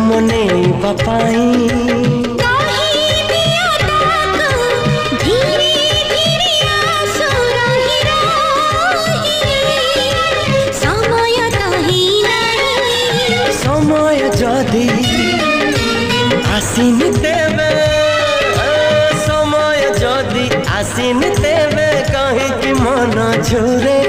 मने पापाई समय जदि आसिन तेबे समय जदि आसिन तेबे कहीं कि मन झुरे